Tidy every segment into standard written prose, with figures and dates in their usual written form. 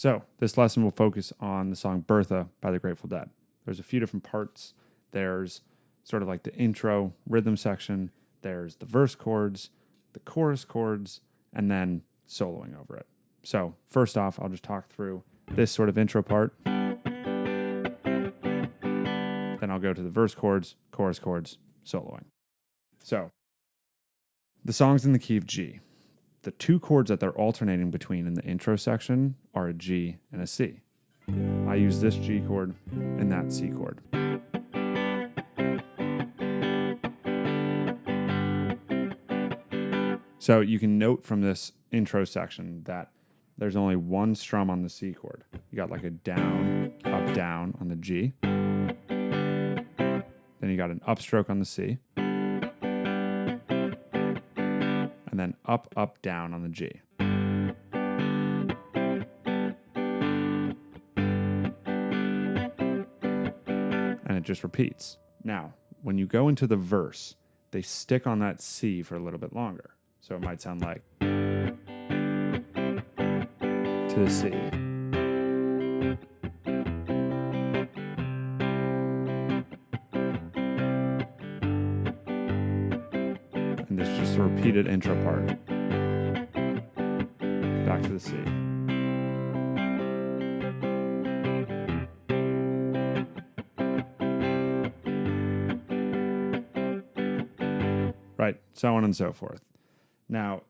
So this lesson will focus on the song Bertha by the Grateful Dead. There's a few different parts. There's sort of like the intro rhythm section. There's the verse chords, the chorus chords, and then soloing over it. So first off, I'll just talk through this sort of intro part. Then I'll go to the verse chords, chorus chords, soloing. So the song's in the key of G. The two chords that they're alternating between in the intro section are a G and a C. I use this G chord and that C chord. So you can note from this intro section that there's only one strum on the C chord. You got like a down, up, down on the G. Then you got an upstroke on the C. And then up, up, down on the G. And it just repeats. Now, when you go into the verse, they stick on that C for a little bit longer. So it might sound like to the C. And this is just a repeated intro part. Back to the C. Right, so on and so forth. Now,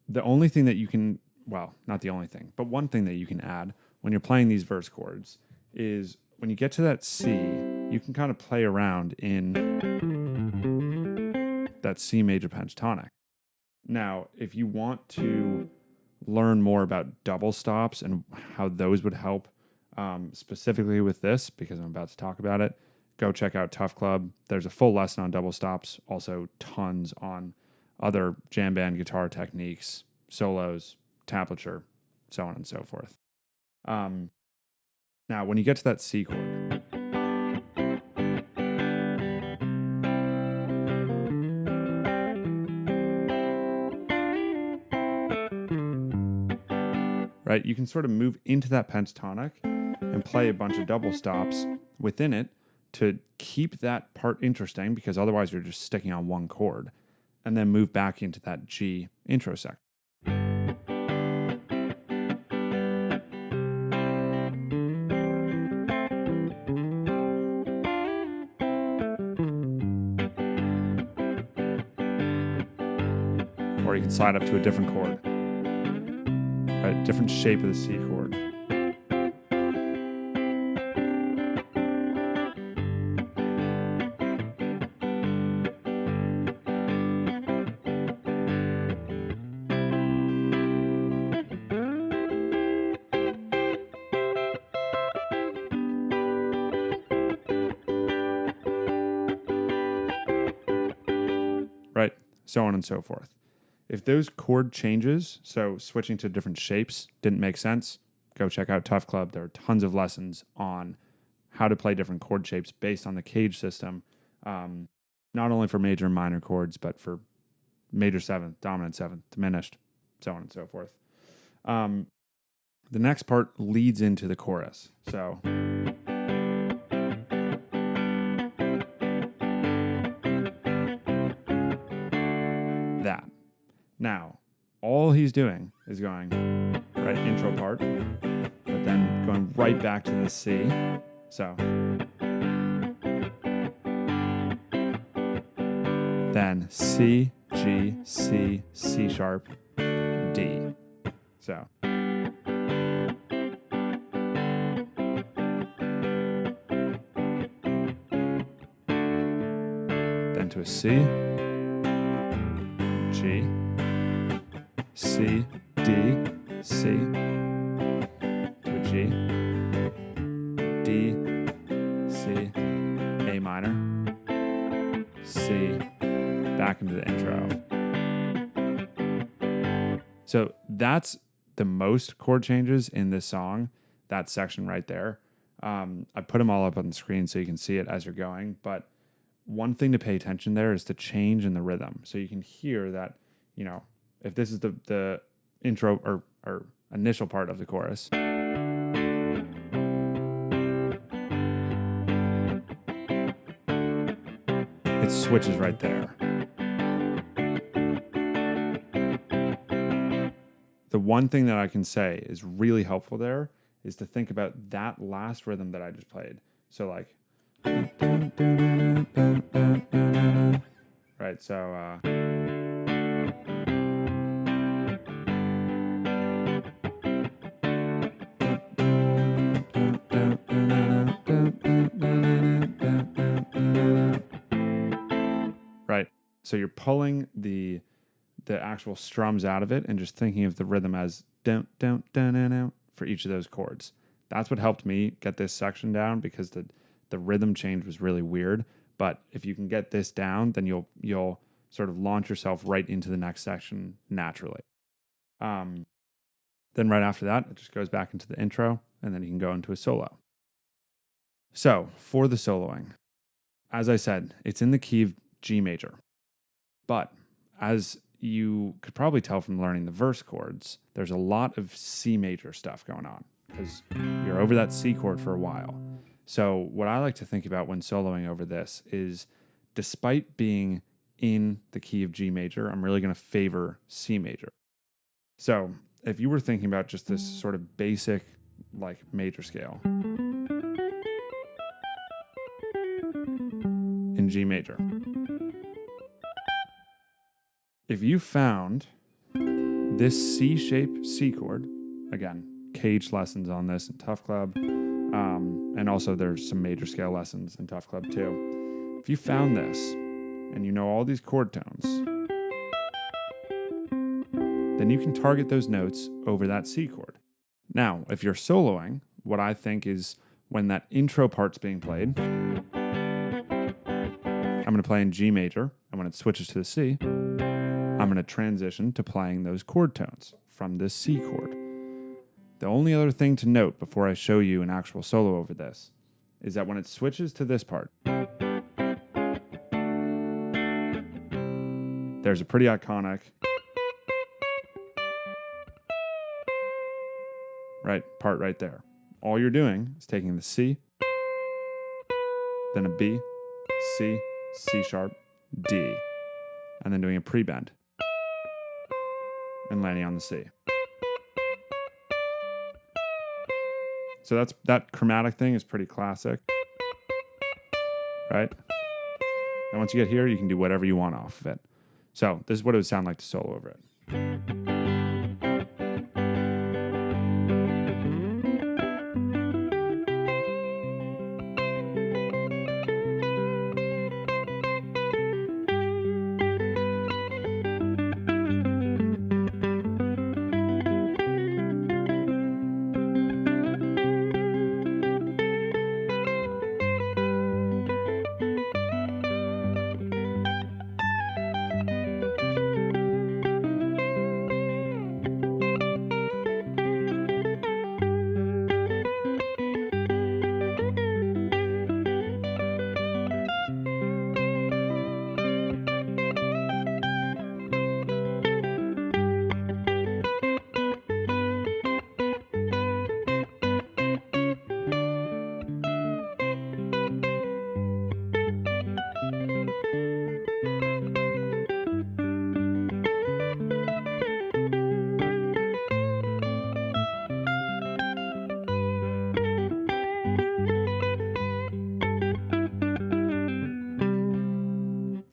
the only thing that you can, well, not the only thing, but one thing that you can add when you're playing these verse chords is when you get to that C, you can kind of play around in that C major pentatonic. Now, if you want to learn more about double stops and how those would help specifically with this, because I'm about to talk about it, go check out Tuff.Club. There's a full lesson on double stops, also tons on other jam band guitar techniques, solos, tablature, so on and so forth. Now, when you get to that C chord, right, you can sort of move into that pentatonic and play a bunch of double stops within it to keep that part interesting, because otherwise you're just sticking on one chord, and then move back into that G intro section. Or you can slide up to a different chord, right? Different shape of the C chord. Right, so on and so forth. If those chord changes, so switching to different shapes, didn't make sense, go check out Tuff.Club. There are tons of lessons on how to play different chord shapes based on the cage system, not only for major and minor chords, but for major seventh, dominant seventh, diminished, so on and so forth. The next part leads into the chorus. So that. Now, all he's doing is going, right, intro part, but then going right back to the C. So then C, G, C, C sharp, D. So then to a C, G, C, D, C, to a G, D, C, A minor, C, back into the intro. So that's the most chord changes in this song, that section right there. I put them all up on the screen so you can see it as you're going, but one thing to pay attention there is the change in the rhythm. So you can hear that, if this is the intro or initial part of the chorus, it switches right there. The one thing that I can say is really helpful there is to think about that last rhythm that I just played. So like, right, so right. So you're pulling the actual strums out of it and just thinking of the rhythm as don't for each of those chords. That's what helped me get this section down, because the rhythm change was really weird. But if you can get this down, then you'll sort of launch yourself right into the next section naturally. Then right after that, it just goes back into the intro, and then you can go into a solo. So for the soloing, as I said, it's in the key of G major. But as you could probably tell from learning the verse chords, there's a lot of C major stuff going on because you're over that C chord for a while. So what I like to think about when soloing over this is, despite being in the key of G major, I'm really going to favor C major. So if you were thinking about just this sort of basic like major scale in G major, if you found this C-shaped C chord, again, Cage lessons on this in Tuff.Club, and also there's some major scale lessons in Tuff.Club too. If you found this and you know all these chord tones, then you can target those notes over that C chord. Now, if you're soloing, what I think is when that intro part's being played, I'm going to play in G major, and when it switches to the C, I'm going to transition to playing those chord tones from this C chord. The only other thing to note before I show you an actual solo over this is that when it switches to this part, there's a pretty iconic part right there. All you're doing is taking the C, then a B, C, C sharp, D, and then doing a pre-bend and landing on the C. So that chromatic thing is pretty classic, right? And once you get here, you can do whatever you want off of it. So this is what it would sound like to solo over it.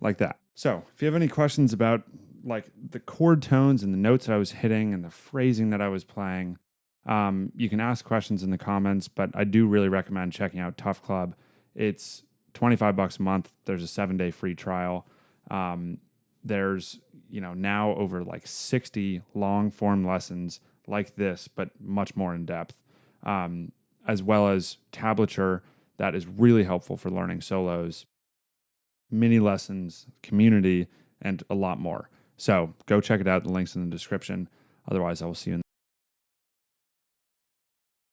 Like that. So if you have any questions about like the chord tones and the notes that I was hitting and the phrasing that I was playing, you can ask questions in the comments, but I do really recommend checking out Tuff.Club. It's $25 a month. There's a 7-day free trial. There's, now over like 60 long form lessons like this, but much more in depth, as well as tablature that is really helpful for learning solos, mini lessons, community, and a lot more. So go check it out. The link's in the description. Otherwise, I will see you in